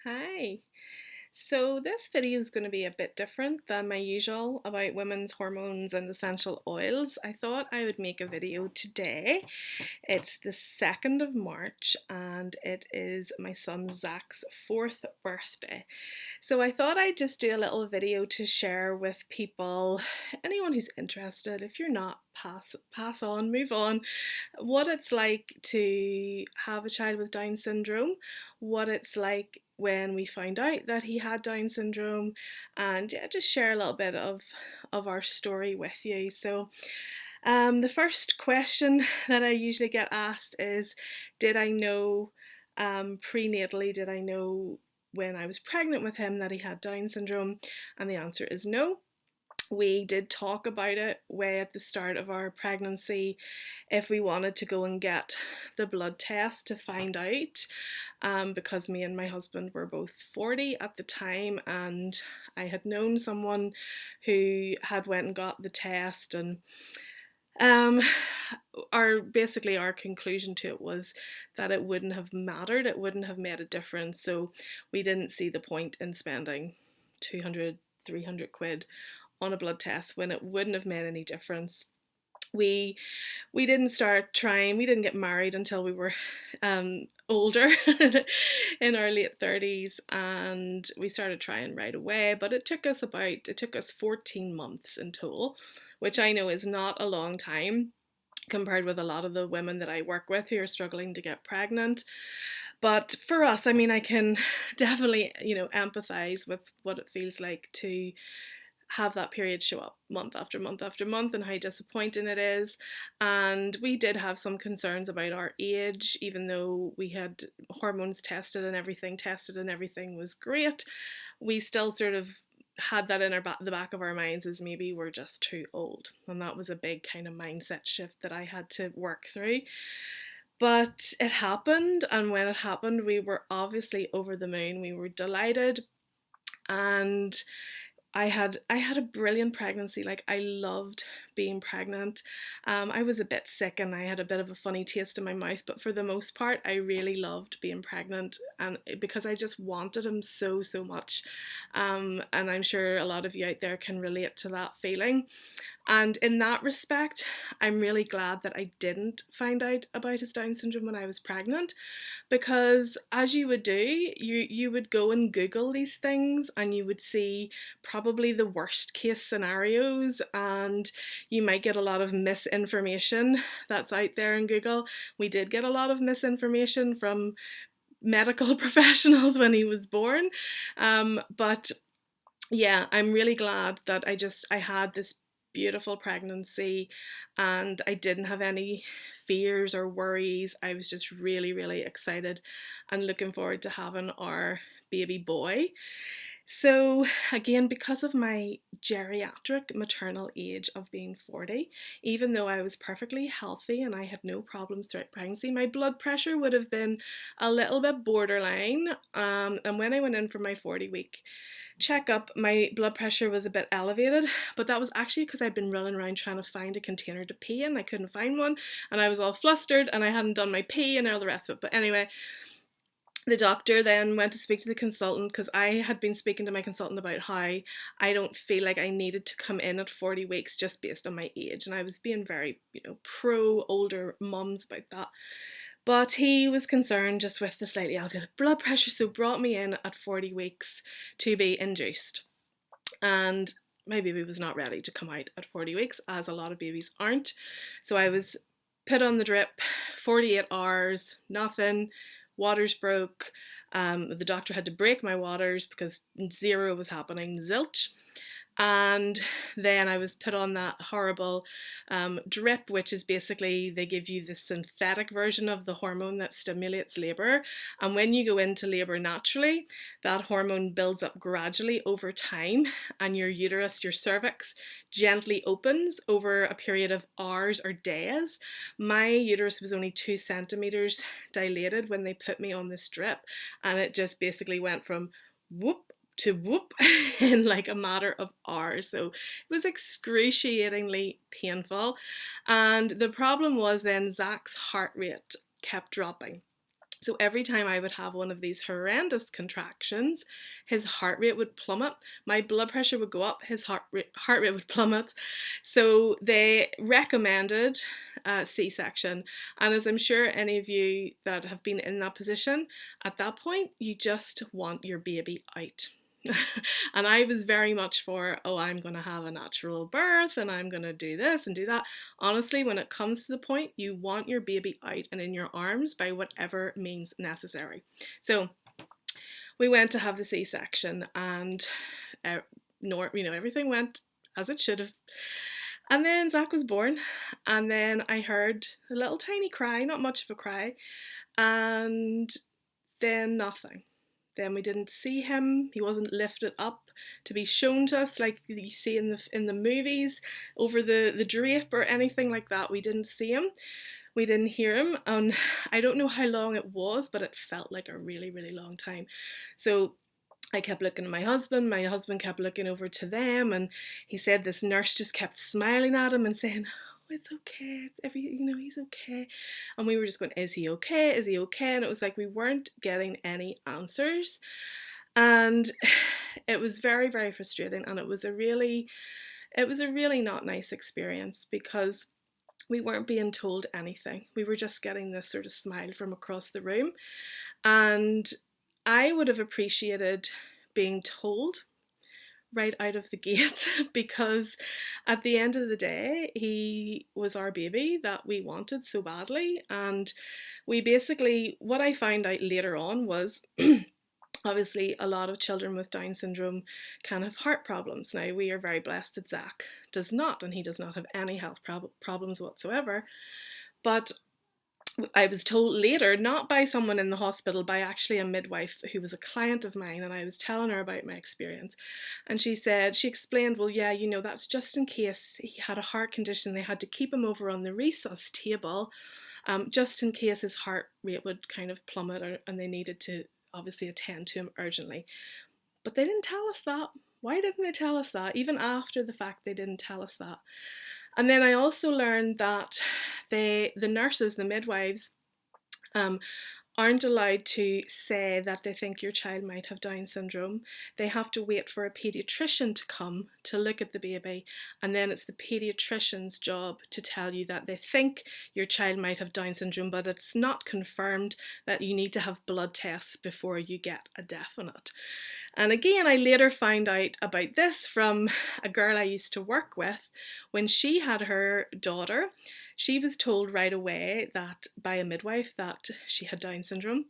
Hi. So this video is going to be a bit different than my usual about women's hormones and essential oils. I thought I would make a video today. It's the 2nd of March and it is my son Zach's 4th birthday. So I thought I'd just do a little video to share with people, anyone who's interested. If you're not, pass on, move on, what it's like to have a child with Down syndrome, what it's like when we found out that he had Down syndrome, and yeah, just share a little bit of our story with you. So the first question that I usually get asked is, did I know prenatally, did I know when I was pregnant with him that he had Down syndrome? And the answer is no. We did talk about it way at the start of our pregnancy if we wanted to go and get the blood test to find out, because me and my husband were both 40 at the time, and I had known someone who had went and got the test, and um, our conclusion to it was that it wouldn't have mattered, it wouldn't have made a difference. So we didn't see the point in spending 200, 300 quid on a blood test when it wouldn't have made any difference. We we didn't start trying. We didn't get married until we were older, in our late 30s, and we started trying right away. But it took us 14 months in total, which I know is not a long time compared with a lot of the women that I work with who are struggling to get pregnant. But for us, I mean, I can definitely, empathize with what it feels like to have that period show up month after month after month and how disappointing it is. And we did have some concerns about our age, even though we had hormones tested and everything was great. We still sort of had that in the back of our minds as maybe we're just too old. And that was a big kind of mindset shift that I had to work through. But it happened, and when it happened, we were obviously over the moon. We were delighted, and I had a brilliant pregnancy. Like, I loved being pregnant. I was a bit sick and I had a bit of a funny taste in my mouth, but for the most part, I really loved being pregnant, and because I just wanted him so much. And I'm sure a lot of you out there can relate to that feeling. And in that respect, I'm really glad that I didn't find out about his Down syndrome when I was pregnant, because as you would do, you would go and Google these things and you would see probably the worst case scenarios, and you might get a lot of misinformation that's out there in Google. We did get a lot of misinformation from medical professionals when he was born. But yeah, I'm really glad that I had this beautiful pregnancy and I didn't have any fears or worries. I was just really excited and looking forward to having our baby boy. So, again, because of my geriatric maternal age of being 40, even though I was perfectly healthy and I had no problems throughout pregnancy, my blood pressure would have been a little bit borderline. And when I went in for my 40-week checkup, my blood pressure was a bit elevated, but that was actually because I'd been running around trying to find a container to pee in. I couldn't find one, and I was all flustered, and I hadn't done my pee and all the rest of it. But anyway, the doctor then went to speak to the consultant, because I had been speaking to my consultant about how I don't feel like I needed to come in at 40 weeks just based on my age. And I was being very, pro older mums about that. But he was concerned just with the slightly elevated blood pressure, so brought me in at 40 weeks to be induced. And my baby was not ready to come out at 40 weeks, as a lot of babies aren't. So I was put on the drip, 48 hours, nothing, waters broke. The doctor had to break my waters because zero was happening, zilch. And then I was put on that horrible drip, which is basically they give you the synthetic version of the hormone that stimulates labour. And when you go into labour naturally, that hormone builds up gradually over time, and your uterus, your cervix, gently opens over a period of hours or days. My uterus was only 2 centimetres dilated when they put me on this drip, and it just basically went from whoop to whoop in like a matter of hours. So it was excruciatingly painful. And the problem was then Zach's heart rate kept dropping. So every time I would have one of these horrendous contractions, his heart rate would plummet, my blood pressure would go up, his heart rate would plummet. So they recommended C-section. And as I'm sure any of you that have been in that position, at that point, you just want your baby out. And I was very much for, oh, I'm going to have a natural birth and I'm going to do this and do that. Honestly, when it comes to the point, you want your baby out and in your arms by whatever means necessary. So we went to have the C-section, and everything went as it should have. And then Zack was born, and then I heard a little tiny cry, not much of a cry, and then nothing. Then we didn't see him. He wasn't lifted up to be shown to us like you see in the movies over the drape or anything like that. We didn't see him. We didn't hear him. And I don't know how long it was, but it felt like a really, really long time. So I kept looking at my husband kept looking over to them, and he said this nurse just kept smiling at him and saying, oh, it's okay, he's okay. And we were just going, is he okay? Is he okay? And it was like we weren't getting any answers. And it was very, very frustrating, and it was a really not nice experience because we weren't being told anything. We were just getting this sort of smile from across the room. And I would have appreciated being told right out of the gate because at the end of the day, he was our baby that we wanted so badly. And we basically, what I found out later on was obviously a lot of children with Down syndrome can have heart problems. Now, we are very blessed that Zack does not, and he does not have any health problems whatsoever. But I was told later, not by someone in the hospital, by actually a midwife who was a client of mine, and I was telling her about my experience. And she explained, well, yeah, that's just in case he had a heart condition. They had to keep him over on the resus table, just in case his heart rate would kind of plummet, and they needed to obviously attend to him urgently. But they didn't tell us that. Why didn't they tell us that? Even after the fact, they didn't tell us that. And then I also learned that the nurses, the midwives, aren't allowed to say that they think your child might have Down syndrome. They have to wait for a paediatrician to come to look at the baby, and then it's the paediatrician's job to tell you that they think your child might have Down syndrome, but it's not confirmed, that you need to have blood tests before you get a definite. And again, I later found out about this from a girl I used to work with. When she had her daughter, she was told right away that by a midwife that she had Down syndrome.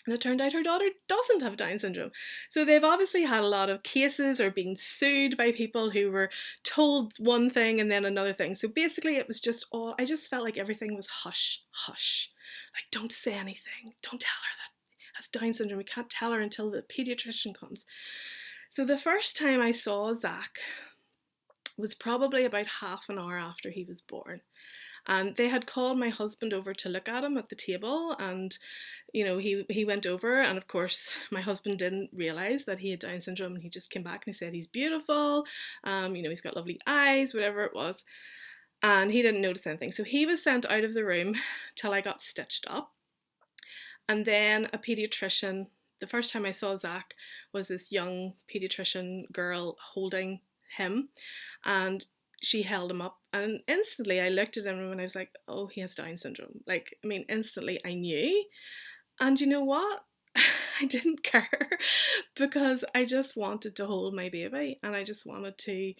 And it turned out her daughter doesn't have Down syndrome. So they've obviously had a lot of cases or been sued by people who were told one thing and then another thing. So basically it was just I just felt like everything was hush, hush. Like, don't say anything. Don't tell her that has Down syndrome. We can't tell her until the paediatrician comes. So the first time I saw Zack was probably about half an hour after he was born. And they had called my husband over to look at him at the table, and he went over, and of course my husband didn't realise that he had Down syndrome, and he just came back and he said he's beautiful, he's got lovely eyes, whatever it was, and he didn't notice anything. So he was sent out of the room till I got stitched up. And then a paediatrician, the first time I saw Zack was this young paediatrician girl holding him, and she held him up, and instantly I looked at him and I was like, oh, he has Down syndrome. Instantly I knew. And you know what? I didn't care because I just wanted to hold my baby, and I just wanted to,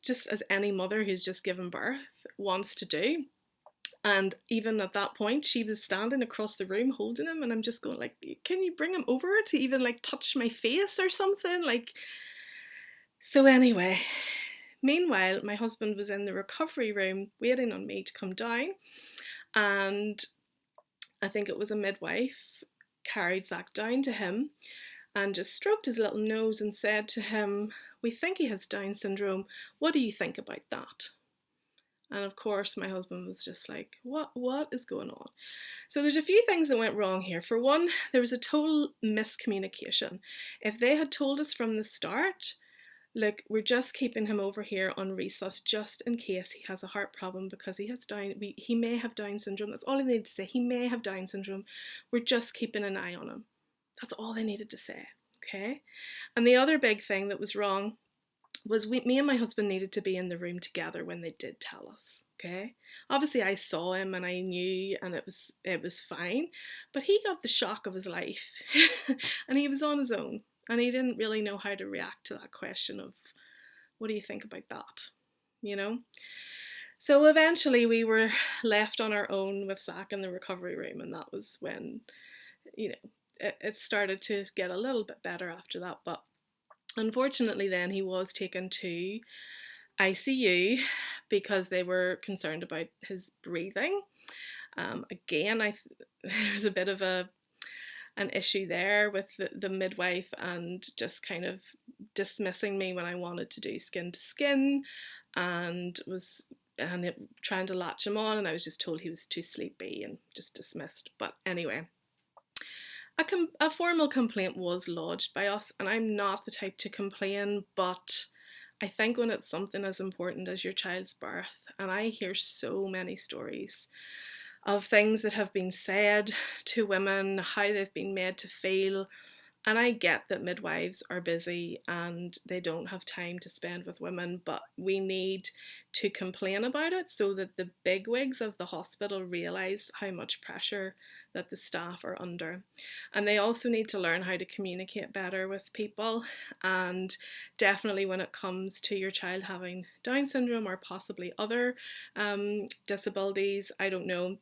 just as any mother who's just given birth wants to do. And even at that point, she was standing across the room holding him, and I'm just going like, can you bring him over to even like touch my face or something? So anyway, meanwhile, my husband was in the recovery room waiting on me to come down, and I think it was a midwife carried Zack down to him and just stroked his little nose and said to him, we think he has Down syndrome. What do you think about that? And of course, my husband was just like, what is going on? So there's a few things that went wrong here. For one, there was a total miscommunication. If they had told us from the start look, we're just keeping him over here on resus just in case he has a heart problem because he may have Down syndrome. That's all they needed to say. He may have Down syndrome. We're just keeping an eye on him. That's all they needed to say. Okay. And the other big thing that was wrong was me and my husband needed to be in the room together when they did tell us. Okay. Obviously I saw him and I knew, and it was fine, but he got the shock of his life and he was on his own and he didn't really know how to react to that question of, what do you think about that? You know? So eventually we were left on our own with Zack in the recovery room, and that was when, you know, it started to get a little bit better after that. But unfortunately then he was taken to ICU because they were concerned about his breathing. Again, there's a bit of an issue there with the midwife and just kind of dismissing me when I wanted to do skin to skin, and trying to latch him on, and I was just told he was too sleepy and just dismissed. But anyway, a formal complaint was lodged by us, and I'm not the type to complain, but I think when it's something as important as your child's birth, and I hear so many stories of things that have been said to women, how they've been made to feel. And I get that midwives are busy and they don't have time to spend with women, but we need to complain about it so that the bigwigs of the hospital realise how much pressure that the staff are under. And they also need to learn how to communicate better with people. And definitely when it comes to your child having Down syndrome or possibly other disabilities, I don't know,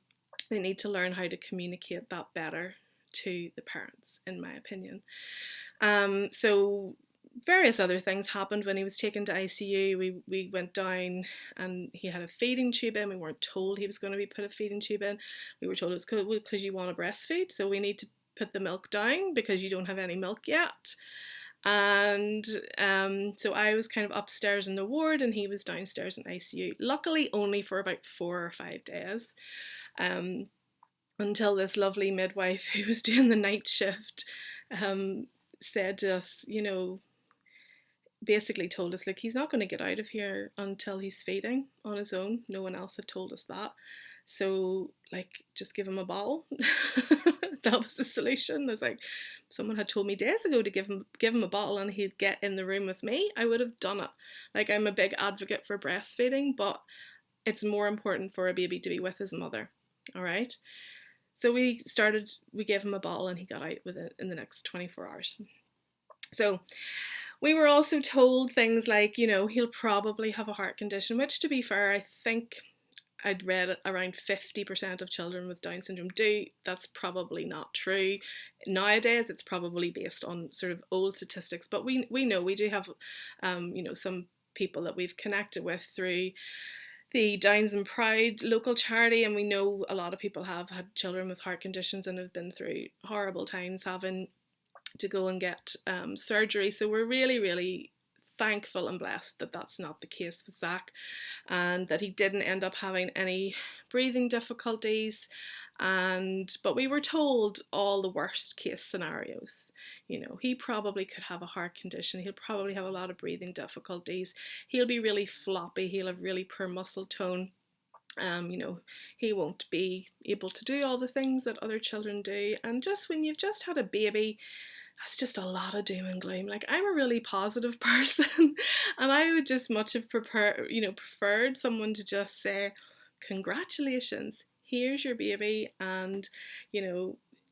they need to learn how to communicate that better to the parents, in my opinion. So various other things happened when he was taken to ICU. We went down and he had a feeding tube in. We weren't told he was going to be put a feeding tube in. We were told it's because you want to breastfeed, so we need to put the milk down because you don't have any milk yet. And so I was kind of upstairs in the ward and he was downstairs in ICU. Luckily only for about 4 or 5 days. Until this lovely midwife who was doing the night shift said to us, basically told us, look, he's not going to get out of here until he's feeding on his own. No one else had told us that. So, just give him a bottle. That was the solution. I was like, someone had told me days ago to give him a bottle and he'd get in the room with me, I would have done it. I'm a big advocate for breastfeeding, but it's more important for a baby to be with his mother. All right. So we gave him a bottle and he got out in the next 24 hours. So we were also told things like, he'll probably have a heart condition, which, to be fair, I think I'd read around 50% of children with Down syndrome do. That's probably not true. Nowadays, it's probably based on sort of old statistics, but we know we do have, some people that we've connected with through the Downs and Proud local charity, and we know a lot of people have had children with heart conditions and have been through horrible times having to go and get surgery. So we're really, really thankful and blessed that that's not the case with Zack, and that he didn't end up having any breathing difficulties. But we were told all the worst case scenarios. He probably could have a heart condition. He'll probably have a lot of breathing difficulties. He'll be really floppy. He'll have really poor muscle tone. He won't be able to do all the things that other children do. And just when you've just had a baby, that's just a lot of doom and gloom. I'm a really positive person, and I would just much have preferred someone to just say, congratulations, here's your baby, and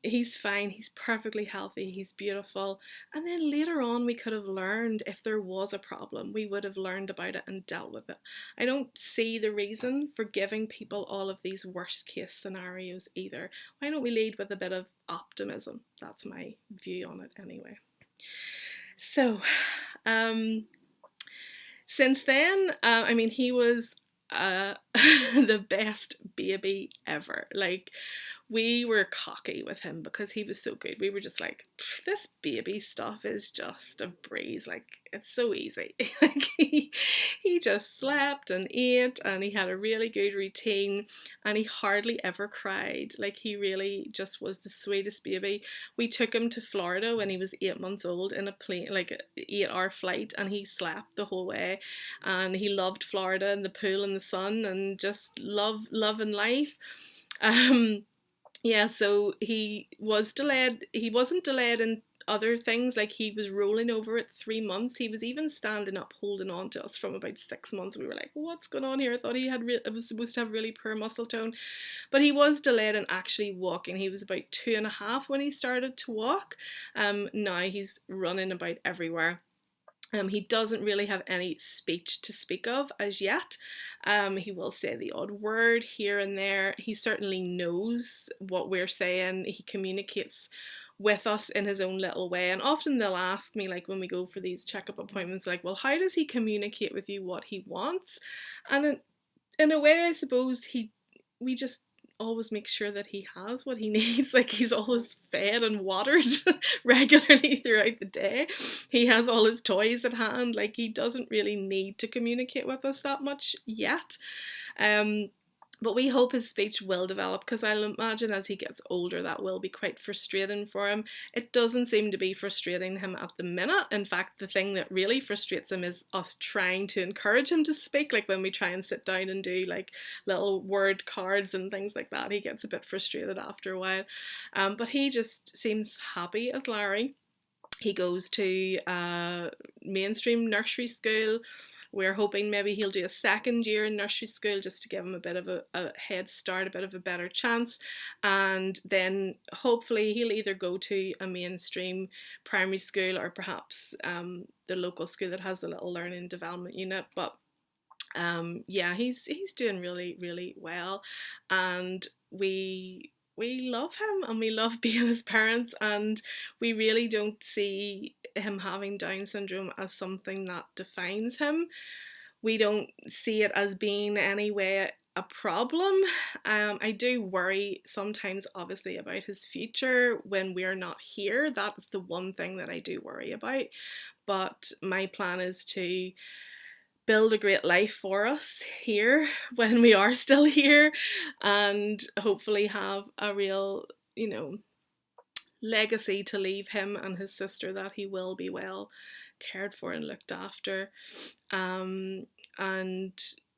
he's fine, he's perfectly healthy, he's beautiful. And then later on we could have learned, if there was a problem, we would have learned about it and dealt with it. I don't see the reason for giving people all of these worst case scenarios either. Why don't we lead with a bit of optimism? That's my view on it anyway. So since then, he was the best baby ever. Like, we were cocky with him because he was so good. We were just like, this baby stuff is just a breeze. Like, it's so easy. Like, he just slept and ate, and he had a really good routine, and he hardly ever cried. Like, he really just was the sweetest baby. We took him to Florida when he was 8 months old in a plane, like an 8 hour flight, and he slept the whole way. And he loved Florida and the pool and the sun and just loving life. Um, yeah, so he was delayed. He wasn't delayed in other things, like he was rolling over at 3 months. He was even standing up, holding on to us from about 6 months. We were like, "What's going on here?" I thought he had was supposed to have really poor muscle tone, but he was delayed in actually walking. He was about 2.5 when he started to walk. Now he's running about everywhere. He doesn't really have any speech to speak of as yet. He will say the odd word here and there. He certainly knows what we're saying. He communicates with us in his own little way. And often they'll ask me, like when we go for these checkup appointments, like, well, how does he communicate with you what he wants? And in a way, I suppose we just always make sure that he has what he needs. Like, he's always fed and watered regularly throughout the day. He has all his toys at hand. Like, he doesn't really need to communicate with us that much yet. But we hope his speech will develop, because I'll imagine as he gets older that will be quite frustrating for him. It doesn't seem to be frustrating him at the minute. In fact, the thing that really frustrates him is us trying to encourage him to speak. Like, when we try and sit down and do like little word cards and things like that, he gets a bit frustrated after a while. But he just seems happy as Larry. He goes to mainstream nursery school. We're hoping maybe he'll do a second year in nursery school just to give him a bit of a head start, a bit of a better chance. And then hopefully he'll either go to a mainstream primary school, or perhaps the local school that has the little learning development unit. But yeah, he's doing really, really well. And we love him, and we love being his parents, and we really don't see him having Down syndrome as something that defines him. We don't see it as being in any way a problem. I do worry sometimes, obviously, about his future when we're not here. That's the one thing that I do worry about. But my plan is to build a great life for us here when we are still here, and hopefully have a real, legacy to leave him and his sister, that he will be well cared for and looked after. And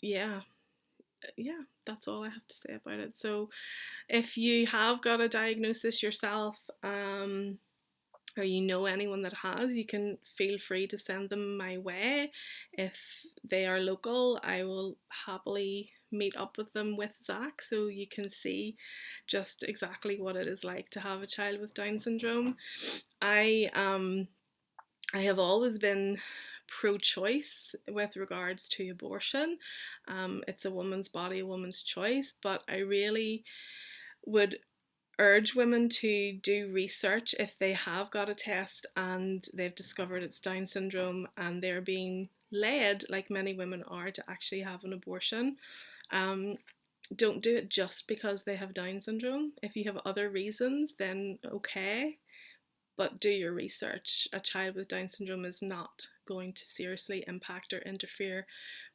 yeah, that's all I have to say about it. So if you have got a diagnosis yourself, or you know anyone that has, you can feel free to send them my way. If they are local, I will happily meet up with them with Zack, so you can see just exactly what it is like to have a child with Down syndrome. I have always been pro-choice with regards to abortion. It's a woman's body, a woman's choice, but I really would urge women to do research if they have got a test and they've discovered it's Down syndrome, and they're being led, like many women are, to actually have an abortion. Don't do it just because they have Down syndrome. If you have other reasons, then okay, but do your research. A child with Down syndrome is not going to seriously impact or interfere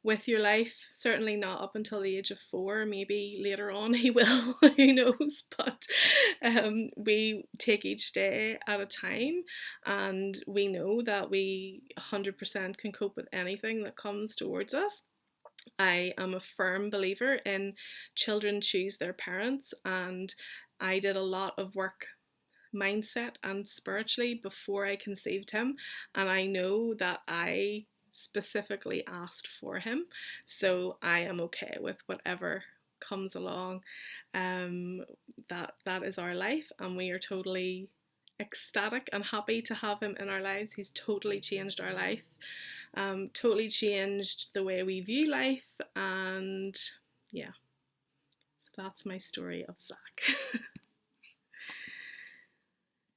with your life. Certainly not up until the age of 4. Maybe later on he will, who knows. But we take each day at a time, and we know that we 100% can cope with anything that comes towards us. I am a firm believer in children choose their parents, and I did a lot of work mindset and spiritually before I conceived him, and I know that I specifically asked for him, so I am okay with whatever comes along. That is our life, and we are totally ecstatic and happy to have him in our lives. He's totally changed our life, totally changed the way we view life, and yeah, so that's my story of Zack.